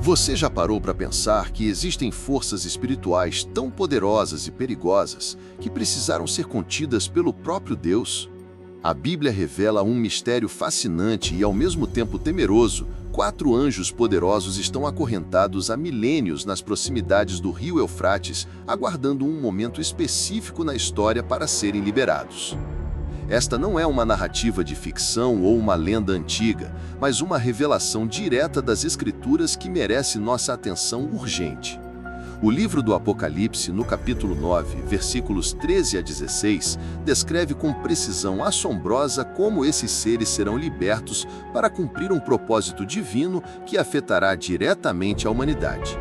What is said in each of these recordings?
Você já parou para pensar que existem forças espirituais tão poderosas e perigosas que precisaram ser contidas pelo próprio Deus? A Bíblia revela um mistério fascinante e ao mesmo tempo temeroso. 4 anjos poderosos estão acorrentados há milênios nas proximidades do rio Eufrates, aguardando um momento específico na história para serem liberados. Esta não é uma narrativa de ficção ou uma lenda antiga, mas uma revelação direta das Escrituras que merece nossa atenção urgente. O livro do Apocalipse, no capítulo 9, versículos 13 a 16, descreve com precisão assombrosa como esses seres serão libertos para cumprir um propósito divino que afetará diretamente a humanidade.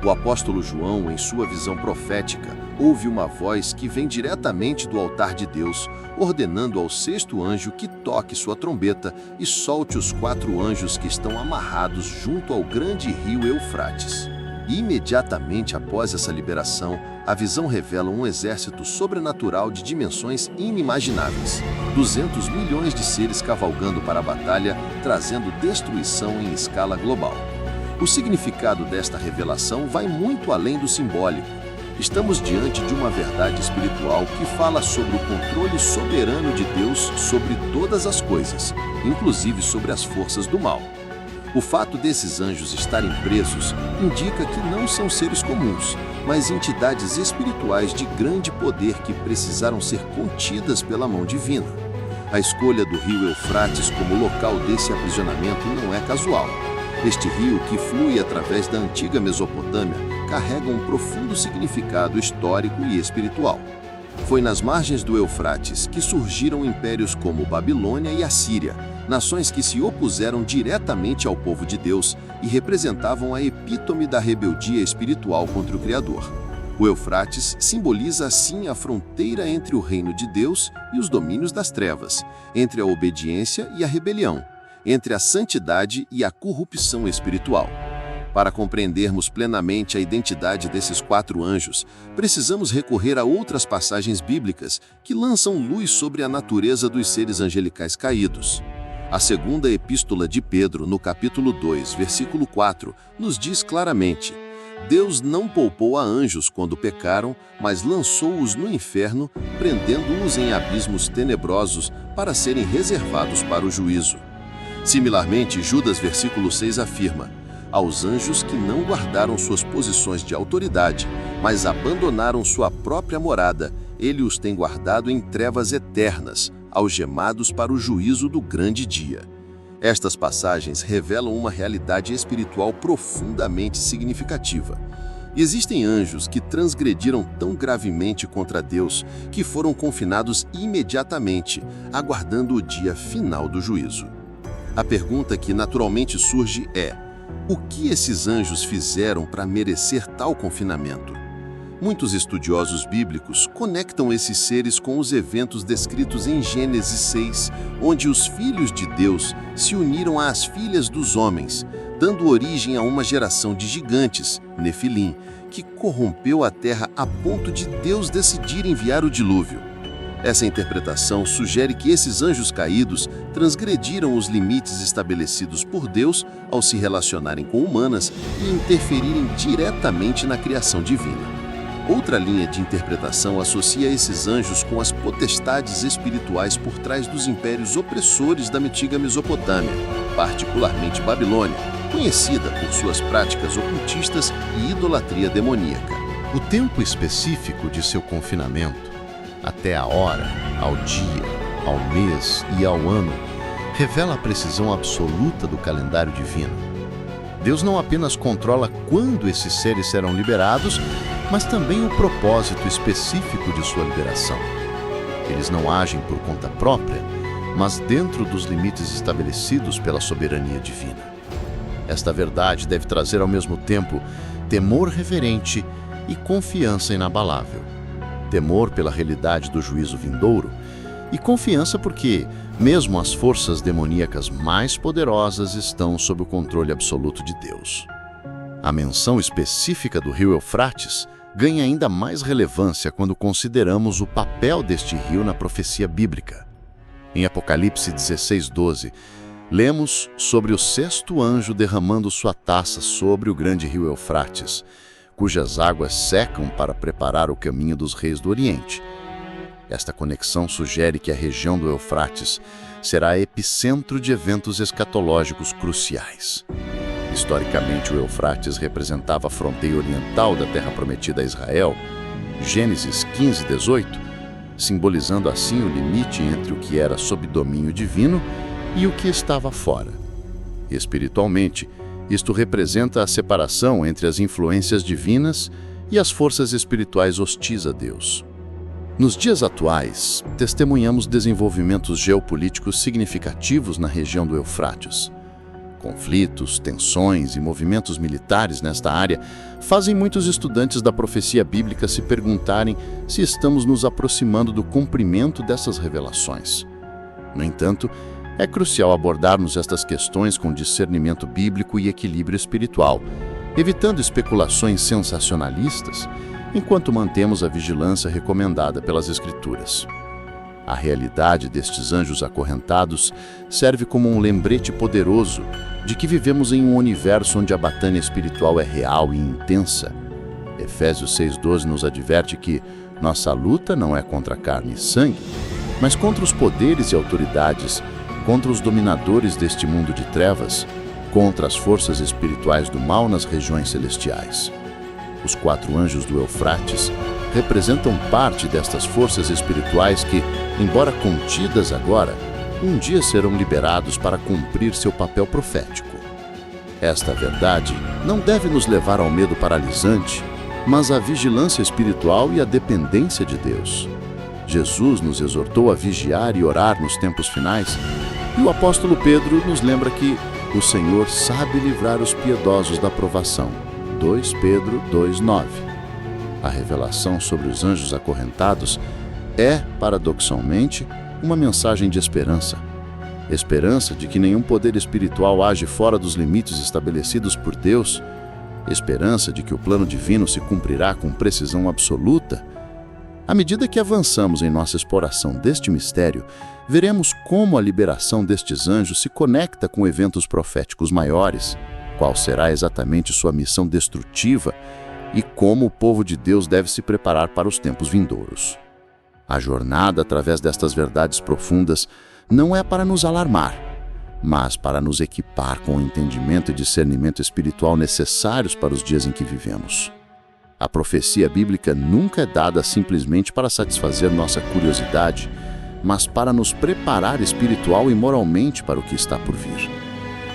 O apóstolo João, em sua visão profética, ouve uma voz que vem diretamente do altar de Deus, ordenando ao 6º anjo que toque sua trombeta e solte os 4 anjos que estão amarrados junto ao grande rio Eufrates. Imediatamente após essa liberação, a visão revela um exército sobrenatural de dimensões inimagináveis. 200 milhões de seres cavalgando para a batalha, trazendo destruição em escala global. O significado desta revelação vai muito além do simbólico. Estamos diante de uma verdade espiritual que fala sobre o controle soberano de Deus sobre todas as coisas, inclusive sobre as forças do mal. O fato desses anjos estarem presos indica que não são seres comuns, mas entidades espirituais de grande poder que precisaram ser contidas pela mão divina. A escolha do rio Eufrates como local desse aprisionamento não é casual. Este rio, que flui através da antiga Mesopotâmia, carrega um profundo significado histórico e espiritual. Foi nas margens do Eufrates que surgiram impérios como Babilônia e Assíria, nações que se opuseram diretamente ao povo de Deus e representavam a epítome da rebeldia espiritual contra o Criador. O Eufrates simboliza assim a fronteira entre o reino de Deus e os domínios das trevas, entre a obediência e a rebelião, entre a santidade e a corrupção espiritual. Para compreendermos plenamente a identidade desses 4 anjos, precisamos recorrer a outras passagens bíblicas que lançam luz sobre a natureza dos seres angelicais caídos. A segunda epístola de Pedro, no capítulo 2, versículo 4, nos diz claramente: Deus não poupou a anjos quando pecaram, mas lançou-os no inferno, prendendo-os em abismos tenebrosos para serem reservados para o juízo. Similarmente, Judas, versículo 6, afirma: aos anjos que não guardaram suas posições de autoridade, mas abandonaram sua própria morada, ele os tem guardado em trevas eternas, algemados para o juízo do grande dia. Estas passagens revelam uma realidade espiritual profundamente significativa. Existem anjos que transgrediram tão gravemente contra Deus que foram confinados imediatamente, aguardando o dia final do juízo. A pergunta que naturalmente surge é: o que esses anjos fizeram para merecer tal confinamento? Muitos estudiosos bíblicos conectam esses seres com os eventos descritos em Gênesis 6, onde os filhos de Deus se uniram às filhas dos homens, dando origem a uma geração de gigantes, Nefilim, que corrompeu a terra a ponto de Deus decidir enviar o dilúvio. Essa interpretação sugere que esses anjos caídos transgrediram os limites estabelecidos por Deus ao se relacionarem com humanas e interferirem diretamente na criação divina. Outra linha de interpretação associa esses anjos com as potestades espirituais por trás dos impérios opressores da antiga Mesopotâmia, particularmente Babilônia, conhecida por suas práticas ocultistas e idolatria demoníaca. O tempo específico de seu confinamento, até a hora, ao dia, ao mês e ao ano, revela a precisão absoluta do calendário divino. Deus não apenas controla quando esses seres serão liberados, mas também o propósito específico de sua liberação. Eles não agem por conta própria, mas dentro dos limites estabelecidos pela soberania divina. Esta verdade deve trazer ao mesmo tempo temor reverente e confiança inabalável. Temor pela realidade do juízo vindouro e confiança porque, mesmo as forças demoníacas mais poderosas estão sob o controle absoluto de Deus. A menção específica do rio Eufrates ganha ainda mais relevância quando consideramos o papel deste rio na profecia bíblica. Em Apocalipse 16:12, Lemos sobre o sexto anjo derramando sua taça sobre o grande rio Eufrates, cujas águas secam para preparar o caminho dos reis do Oriente. Esta conexão sugere que a região do Eufrates será epicentro de eventos escatológicos cruciais. Historicamente, o Eufrates representava a fronteira oriental da Terra Prometida a Israel, Gênesis 15:18, simbolizando assim o limite entre o que era sob domínio divino e o que estava fora. Espiritualmente, isto representa a separação entre as influências divinas e as forças espirituais hostis a Deus. Nos dias atuais, testemunhamos desenvolvimentos geopolíticos significativos na região do Eufrates. Conflitos, tensões e movimentos militares nesta área fazem muitos estudantes da profecia bíblica se perguntarem se estamos nos aproximando do cumprimento dessas revelações. No entanto, é crucial abordarmos estas questões com discernimento bíblico e equilíbrio espiritual, evitando especulações sensacionalistas, enquanto mantemos a vigilância recomendada pelas Escrituras. A realidade destes anjos acorrentados serve como um lembrete poderoso de que vivemos em um universo onde a batalha espiritual é real e intensa. Efésios 6:12 nos adverte que nossa luta não é contra carne e sangue, mas contra os poderes e autoridades, contra os dominadores deste mundo de trevas, contra as forças espirituais do mal nas regiões celestiais. Os 4 anjos do Eufrates representam parte destas forças espirituais que, embora contidas agora, um dia serão liberados para cumprir seu papel profético. Esta verdade não deve nos levar ao medo paralisante, mas à vigilância espiritual e à dependência de Deus. Jesus nos exortou a vigiar e orar nos tempos finais, e o apóstolo Pedro nos lembra que o Senhor sabe livrar os piedosos da provação. 2 Pedro 2:9. A revelação sobre os anjos acorrentados é, paradoxalmente, uma mensagem de esperança. Esperança de que nenhum poder espiritual age fora dos limites estabelecidos por Deus. Esperança de que o plano divino se cumprirá com precisão absoluta. À medida que avançamos em nossa exploração deste mistério, veremos como a liberação destes anjos se conecta com eventos proféticos maiores, qual será exatamente sua missão destrutiva e como o povo de Deus deve se preparar para os tempos vindouros. A jornada através destas verdades profundas não é para nos alarmar, mas para nos equipar com o entendimento e discernimento espiritual necessários para os dias em que vivemos. A profecia bíblica nunca é dada simplesmente para satisfazer nossa curiosidade, mas para nos preparar espiritual e moralmente para o que está por vir.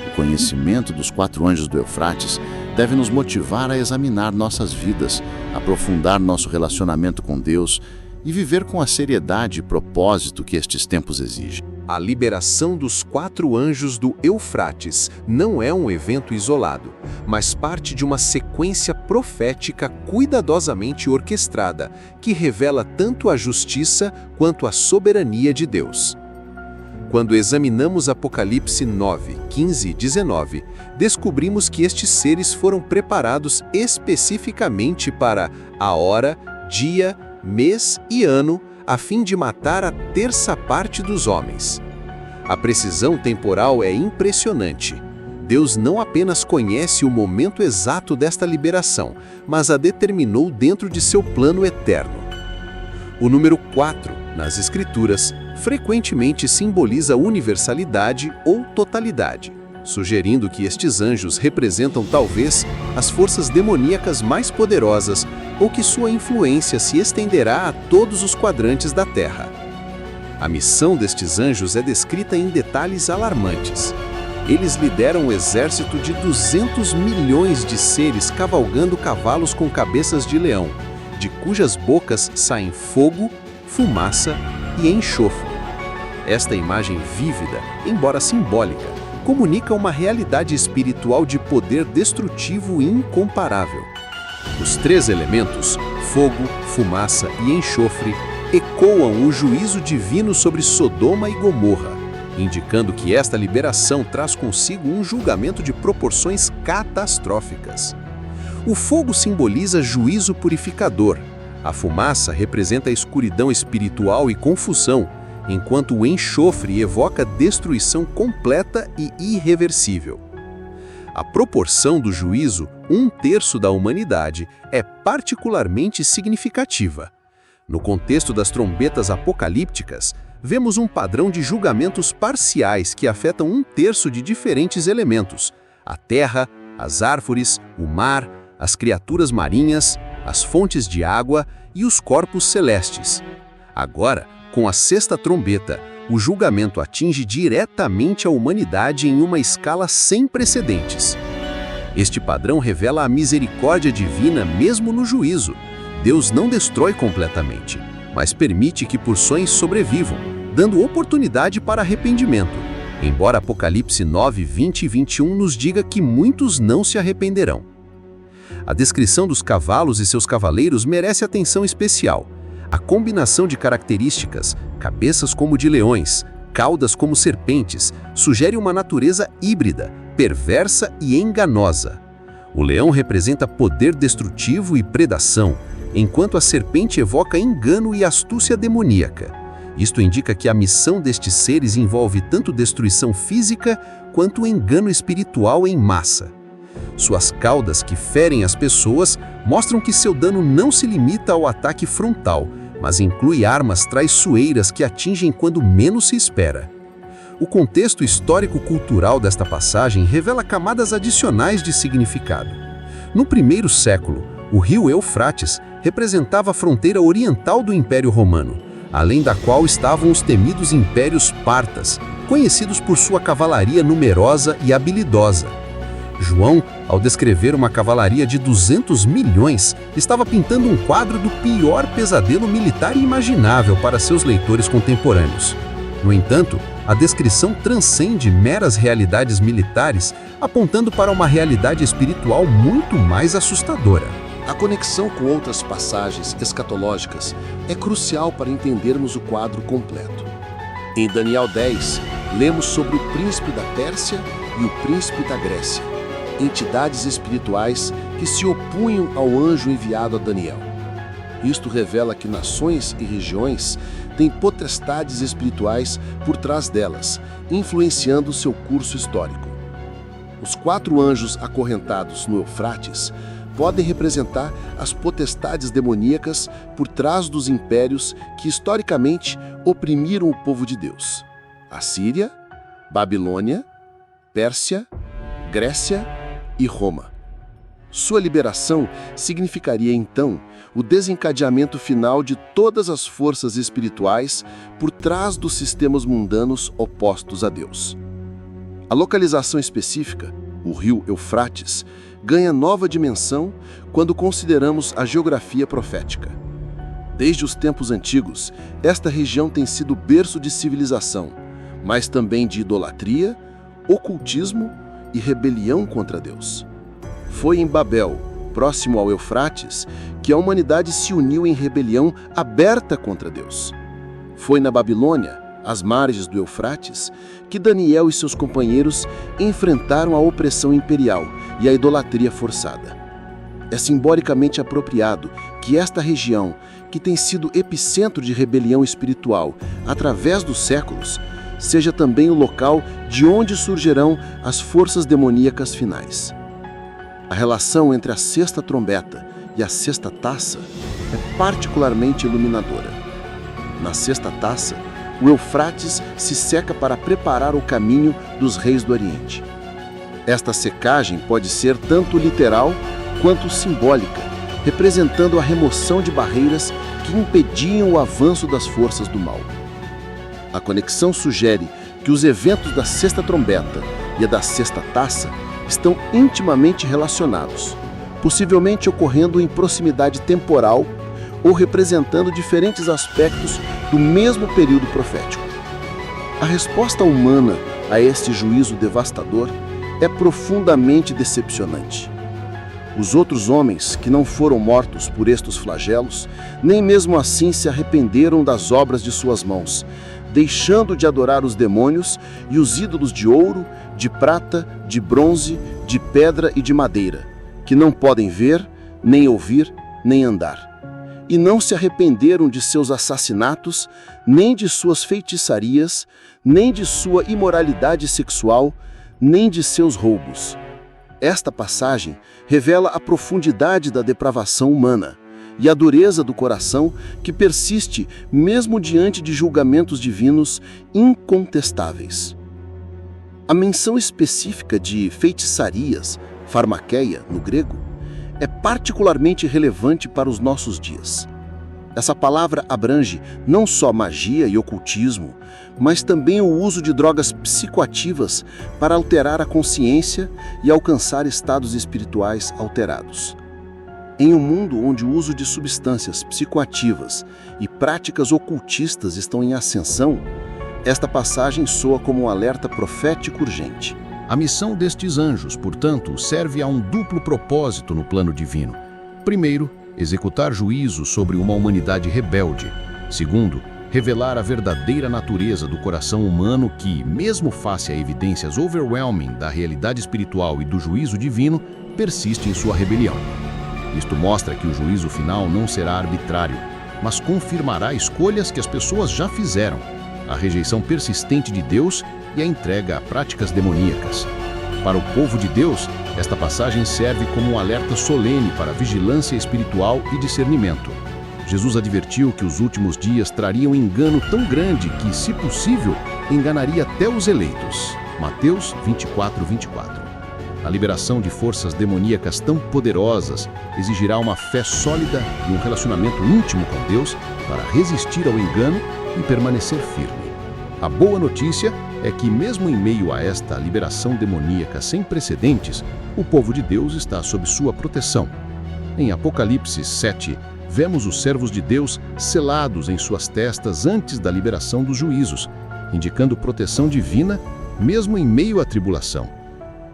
O conhecimento dos 4 anjos do Eufrates deve nos motivar a examinar nossas vidas, aprofundar nosso relacionamento com Deus e viver com a seriedade e propósito que estes tempos exigem. A liberação dos 4 anjos do Eufrates não é um evento isolado, mas parte de uma sequência profética cuidadosamente orquestrada, que revela tanto a justiça quanto a soberania de Deus. Quando examinamos Apocalipse 9, 15 e 19, descobrimos que estes seres foram preparados especificamente para a hora, dia, mês e ano, a fim de matar a terça parte dos homens. A precisão temporal é impressionante. Deus não apenas conhece o momento exato desta liberação, mas a determinou dentro de seu plano eterno. O número 4, nas Escrituras, frequentemente simboliza universalidade ou totalidade, sugerindo que estes anjos representam talvez as forças demoníacas mais poderosas ou que sua influência se estenderá a todos os quadrantes da Terra. A missão destes anjos é descrita em detalhes alarmantes. Eles lideram um exército de 200 milhões de seres cavalgando cavalos com cabeças de leão, de cujas bocas saem fogo, fumaça e enxofre. Esta imagem vívida, embora simbólica, comunica uma realidade espiritual de poder destrutivo e incomparável. Os 3 elementos, fogo, fumaça e enxofre, ecoam o juízo divino sobre Sodoma e Gomorra, indicando que esta liberação traz consigo um julgamento de proporções catastróficas. O fogo simboliza juízo purificador, a fumaça representa a escuridão espiritual e confusão, enquanto o enxofre evoca destruição completa e irreversível. A proporção do juízo, 1/3 da humanidade, é particularmente significativa. No contexto das trombetas apocalípticas, vemos um padrão de julgamentos parciais que afetam 1/3 de diferentes elementos: a terra, as árvores, o mar, as criaturas marinhas, as fontes de água e os corpos celestes. Agora, com a sexta trombeta, o julgamento atinge diretamente a humanidade em uma escala sem precedentes. Este padrão revela a misericórdia divina mesmo no juízo. Deus não destrói completamente, mas permite que porções sobrevivam, dando oportunidade para arrependimento, embora Apocalipse 9, 20 e 21 nos diga que muitos não se arrependerão. A descrição dos cavalos e seus cavaleiros merece atenção especial. A combinação de características, cabeças como de leões, caudas como serpentes, sugere uma natureza híbrida, perversa e enganosa. O leão representa poder destrutivo e predação, enquanto a serpente evoca engano e astúcia demoníaca. Isto indica que a missão destes seres envolve tanto destruição física quanto engano espiritual em massa. Suas caudas, que ferem as pessoas, mostram que seu dano não se limita ao ataque frontal, mas inclui armas traiçoeiras que atingem quando menos se espera. O contexto histórico-cultural desta passagem revela camadas adicionais de significado. No primeiro século, o rio Eufrates representava a fronteira oriental do Império Romano, além da qual estavam os temidos impérios partas, conhecidos por sua cavalaria numerosa e habilidosa. João, ao descrever uma cavalaria de 200 milhões, estava pintando um quadro do pior pesadelo militar imaginável para seus leitores contemporâneos. No entanto, a descrição transcende meras realidades militares, apontando para uma realidade espiritual muito mais assustadora. A conexão com outras passagens escatológicas é crucial para entendermos o quadro completo. Em Daniel 10, lemos sobre o príncipe da Pérsia e o príncipe da Grécia, entidades espirituais que se opunham ao anjo enviado a Daniel. Isto revela que nações e regiões têm potestades espirituais por trás delas, influenciando seu curso histórico. Os 4 anjos acorrentados no Eufrates podem representar as potestades demoníacas por trás dos impérios que historicamente oprimiram o povo de Deus: Assíria, Babilônia, Pérsia, Grécia e Roma. Sua liberação significaria, então, o desencadeamento final de todas as forças espirituais por trás dos sistemas mundanos opostos a Deus. A localização específica, o rio Eufrates, ganha nova dimensão quando consideramos a geografia profética. Desde os tempos antigos, esta região tem sido berço de civilização, mas também de idolatria, ocultismo e rebelião contra Deus. Foi em Babel, próximo ao Eufrates, que a humanidade se uniu em rebelião aberta contra Deus. Foi na Babilônia, às margens do Eufrates, que Daniel e seus companheiros enfrentaram a opressão imperial e a idolatria forçada. É simbolicamente apropriado que esta região, que tem sido epicentro de rebelião espiritual através dos séculos, seja também o local de onde surgirão as forças demoníacas finais. A relação entre a sexta trombeta e a sexta taça é particularmente iluminadora. Na sexta taça, o Eufrates se seca para preparar o caminho dos reis do Oriente. Esta secagem pode ser tanto literal quanto simbólica, representando a remoção de barreiras que impediam o avanço das forças do mal. A conexão sugere que os eventos da sexta trombeta e a da sexta taça estão intimamente relacionados, possivelmente ocorrendo em proximidade temporal ou representando diferentes aspectos do mesmo período profético. A resposta humana a este juízo devastador é profundamente decepcionante. Os outros homens que não foram mortos por estes flagelos, nem mesmo assim se arrependeram das obras de suas mãos, deixando de adorar os demônios e os ídolos de ouro, de prata, de bronze, de pedra e de madeira, que não podem ver, nem ouvir, nem andar. e não se arrependeram de seus assassinatos, nem de suas feitiçarias, nem de sua imoralidade sexual, nem de seus roubos. Esta passagem revela a profundidade da depravação humana e a dureza do coração que persiste mesmo diante de julgamentos divinos incontestáveis. A menção específica de feitiçarias, farmakeia no grego, é particularmente relevante para os nossos dias. Essa palavra abrange não só magia e ocultismo, mas também o uso de drogas psicoativas para alterar a consciência e alcançar estados espirituais alterados. Em um mundo onde o uso de substâncias psicoativas e práticas ocultistas estão em ascensão, esta passagem soa como um alerta profético urgente. A missão destes anjos, portanto, serve a um duplo propósito no plano divino. Primeiro, executar juízo sobre uma humanidade rebelde. Segundo, revelar a verdadeira natureza do coração humano que, mesmo face a evidências overwhelming da realidade espiritual e do juízo divino, persiste em sua rebelião. Isto mostra que o juízo final não será arbitrário, mas confirmará escolhas que as pessoas já fizeram, a rejeição persistente de Deus e a entrega a práticas demoníacas. Para o povo de Deus, esta passagem serve como um alerta solene para vigilância espiritual e discernimento. Jesus advertiu que os últimos dias trariam engano tão grande que, se possível, enganaria até os eleitos. Mateus 24:24. A liberação de forças demoníacas tão poderosas exigirá uma fé sólida e um relacionamento íntimo com Deus para resistir ao engano e permanecer firme. A boa notícia é que, mesmo em meio a esta liberação demoníaca sem precedentes, o povo de Deus está sob sua proteção. Em Apocalipse 7, vemos os servos de Deus selados em suas testas antes da liberação dos juízos, indicando proteção divina, mesmo em meio à tribulação.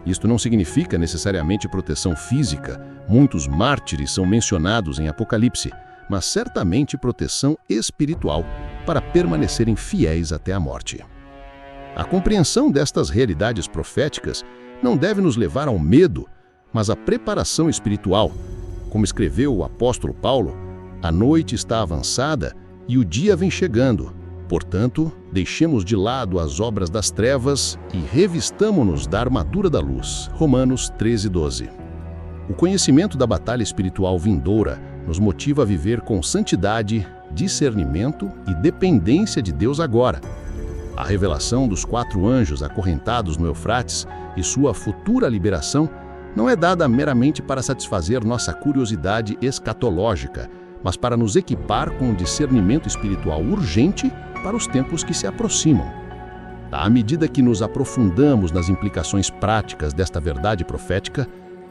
Isto não significa necessariamente proteção física, muitos mártires são mencionados em Apocalipse, mas certamente proteção espiritual para permanecerem fiéis até a morte. A compreensão destas realidades proféticas não deve nos levar ao medo, mas à preparação espiritual. Como escreveu o apóstolo Paulo, a noite está avançada e o dia vem chegando. Portanto, deixemos de lado as obras das trevas e revistamo-nos da armadura da luz. Romanos 13:12. O conhecimento da batalha espiritual vindoura nos motiva a viver com santidade, discernimento e dependência de Deus agora. A revelação dos 4 anjos acorrentados no Eufrates e sua futura liberação não é dada meramente para satisfazer nossa curiosidade escatológica, mas para nos equipar com um discernimento espiritual urgente para os tempos que se aproximam. À medida que nos aprofundamos nas implicações práticas desta verdade profética,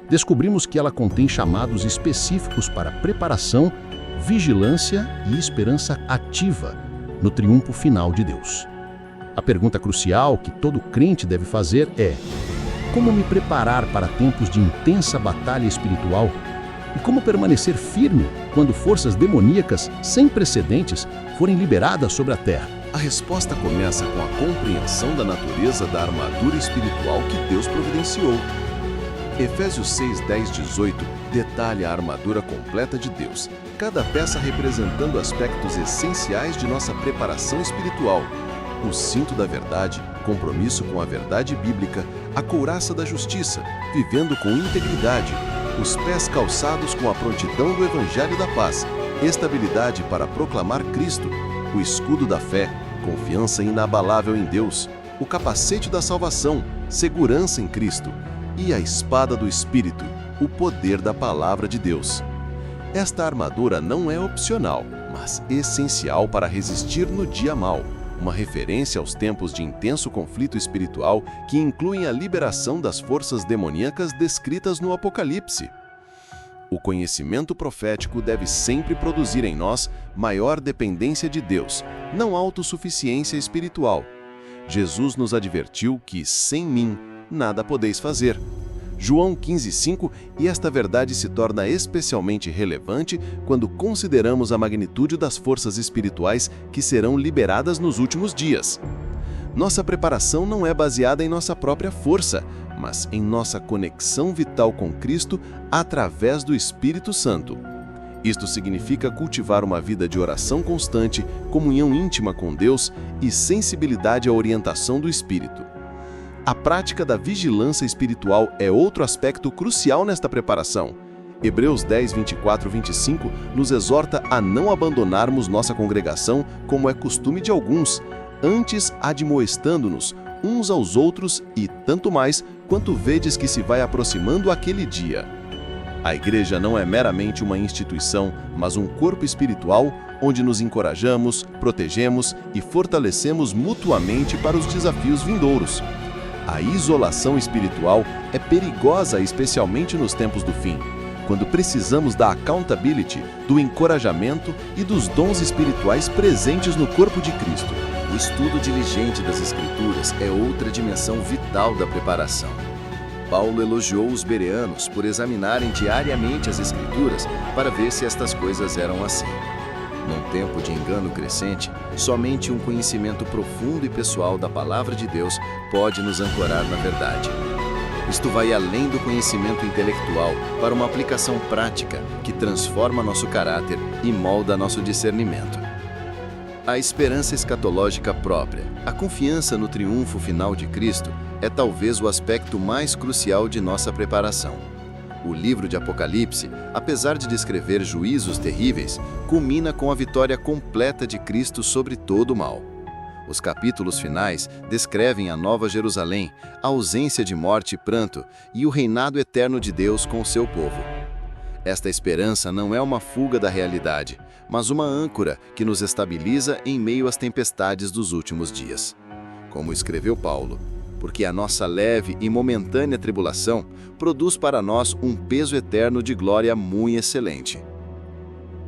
descobrimos que ela contém chamados específicos para preparação, vigilância e esperança ativa no triunfo final de Deus. A pergunta crucial que todo crente deve fazer é: como me preparar para tempos de intensa batalha espiritual? E como permanecer firme quando forças demoníacas sem precedentes forem liberadas sobre a terra? A resposta começa com a compreensão da natureza da armadura espiritual que Deus providenciou. Efésios 6:10-18 detalha a armadura completa de Deus, cada peça representando aspectos essenciais de nossa preparação espiritual. O cinto da verdade, compromisso com a verdade bíblica, a couraça da justiça, vivendo com integridade, os pés calçados com a prontidão do Evangelho da Paz, estabilidade para proclamar Cristo, o escudo da fé, confiança inabalável em Deus, o capacete da salvação, segurança em Cristo, e a espada do Espírito, o poder da palavra de Deus. Esta armadura não é opcional, mas essencial para resistir no dia mau, uma referência aos tempos de intenso conflito espiritual que incluem a liberação das forças demoníacas descritas no Apocalipse. O conhecimento profético deve sempre produzir em nós maior dependência de Deus, não autossuficiência espiritual. Jesus nos advertiu que, sem mim, nada podeis fazer. João 15:5, e esta verdade se torna especialmente relevante quando consideramos a magnitude das forças espirituais que serão liberadas nos últimos dias. Nossa preparação não é baseada em nossa própria força, mas em nossa conexão vital com Cristo através do Espírito Santo. Isto significa cultivar uma vida de oração constante, comunhão íntima com Deus e sensibilidade à orientação do Espírito. A prática da vigilância espiritual é outro aspecto crucial nesta preparação. Hebreus 10, 24 e 25 nos exorta a não abandonarmos nossa congregação, como é costume de alguns, antes admoestando-nos uns aos outros e tanto mais quanto vedes que se vai aproximando aquele dia. A igreja não é meramente uma instituição, mas um corpo espiritual onde nos encorajamos, protegemos e fortalecemos mutuamente para os desafios vindouros. A isolação espiritual é perigosa, especialmente nos tempos do fim, quando precisamos da accountability, do encorajamento e dos dons espirituais presentes no corpo de Cristo. O estudo diligente das Escrituras é outra dimensão vital da preparação. Paulo elogiou os bereanos por examinarem diariamente as Escrituras para ver se estas coisas eram assim. Num tempo de engano crescente, somente um conhecimento profundo e pessoal da Palavra de Deus pode nos ancorar na verdade. Isto vai além do conhecimento intelectual para uma aplicação prática que transforma nosso caráter e molda nosso discernimento. A esperança escatológica própria, a confiança no triunfo final de Cristo, é talvez o aspecto mais crucial de nossa preparação. O livro de Apocalipse, apesar de descrever juízos terríveis, culmina com a vitória completa de Cristo sobre todo o mal. Os capítulos finais descrevem a Nova Jerusalém, a ausência de morte e pranto e o reinado eterno de Deus com o seu povo. Esta esperança não é uma fuga da realidade, mas uma âncora que nos estabiliza em meio às tempestades dos últimos dias. Como escreveu Paulo, porque a nossa leve e momentânea tribulação produz para nós um peso eterno de glória muito excelente.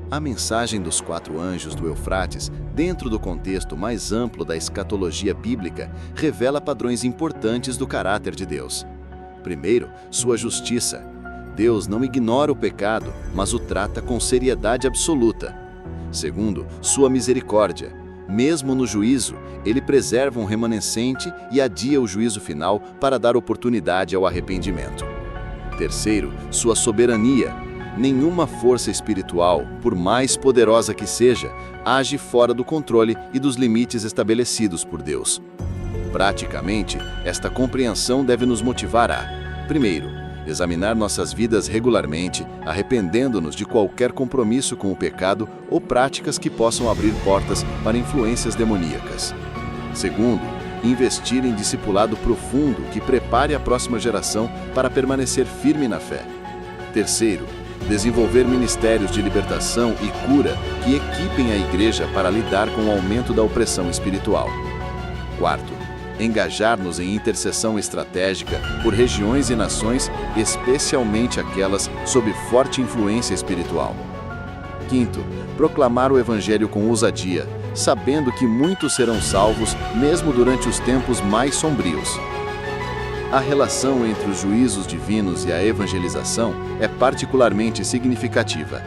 A mensagem dos 4 anjos do Eufrates, dentro do contexto mais amplo da escatologia bíblica, revela padrões importantes do caráter de Deus. Primeiro, sua justiça. Deus não ignora o pecado, mas o trata com seriedade absoluta. Segundo, sua misericórdia. Mesmo no juízo, ele preserva um remanescente e adia o juízo final para dar oportunidade ao arrependimento. Terceiro, sua soberania. Nenhuma força espiritual, por mais poderosa que seja, age fora do controle e dos limites estabelecidos por Deus. Praticamente, esta compreensão deve nos motivar a, primeiro, examinar nossas vidas regularmente, arrependendo-nos de qualquer compromisso com o pecado ou práticas que possam abrir portas para influências demoníacas. Segundo, investir em discipulado profundo que prepare a próxima geração para permanecer firme na fé. Terceiro, desenvolver ministérios de libertação e cura que equipem a igreja para lidar com o aumento da opressão espiritual. Quarto, engajar-nos em intercessão estratégica por regiões e nações, especialmente aquelas sob forte influência espiritual. Quinto, proclamar o Evangelho com ousadia, sabendo que muitos serão salvos mesmo durante os tempos mais sombrios. A relação entre os juízos divinos e a evangelização é particularmente significativa.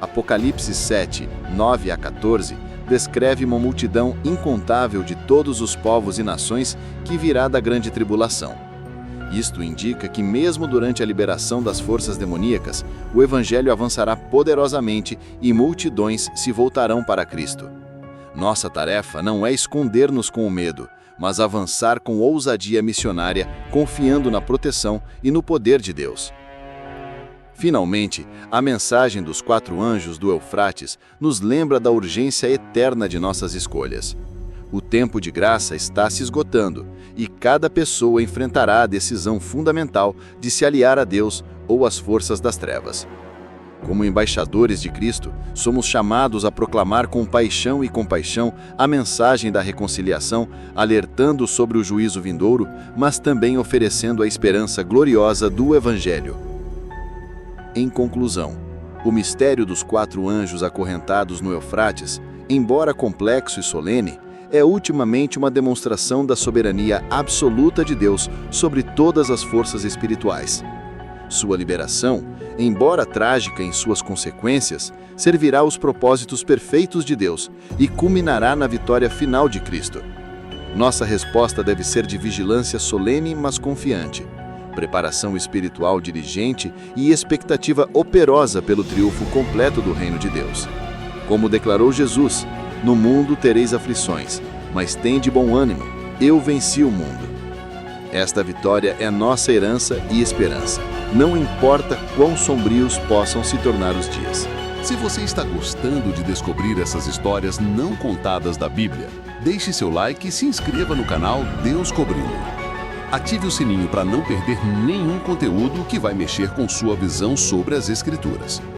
Apocalipse 7, 9 a 14 descreve uma multidão incontável de todos os povos e nações que virá da grande tribulação. Isto indica que mesmo durante a liberação das forças demoníacas, o Evangelho avançará poderosamente e multidões se voltarão para Cristo. Nossa tarefa não é esconder-nos com o medo, mas avançar com ousadia missionária, confiando na proteção e no poder de Deus. Finalmente, a mensagem dos 4 anjos do Eufrates nos lembra da urgência eterna de nossas escolhas. O tempo de graça está se esgotando e cada pessoa enfrentará a decisão fundamental de se aliar a Deus ou às forças das trevas. Como embaixadores de Cristo, somos chamados a proclamar com paixão e compaixão a mensagem da reconciliação, alertando sobre o juízo vindouro, mas também oferecendo a esperança gloriosa do Evangelho. Em conclusão, o mistério dos 4 anjos acorrentados no Eufrates, embora complexo e solene, é ultimamente uma demonstração da soberania absoluta de Deus sobre todas as forças espirituais. Sua liberação, embora trágica em suas consequências, servirá aos propósitos perfeitos de Deus e culminará na vitória final de Cristo. Nossa resposta deve ser de vigilância solene, mas confiante. preparação espiritual diligente e expectativa operosa pelo triunfo completo do reino de Deus. Como declarou Jesus, no mundo tereis aflições, mas tende bom ânimo, eu venci o mundo. Esta vitória é nossa herança e esperança. Não importa quão sombrios possam se tornar os dias. Se você está gostando de descobrir essas histórias não contadas da Bíblia, deixe seu like e se inscreva no canal Deus Cobrindo. Ative o sininho para não perder nenhum conteúdo que vai mexer com sua visão sobre as Escrituras.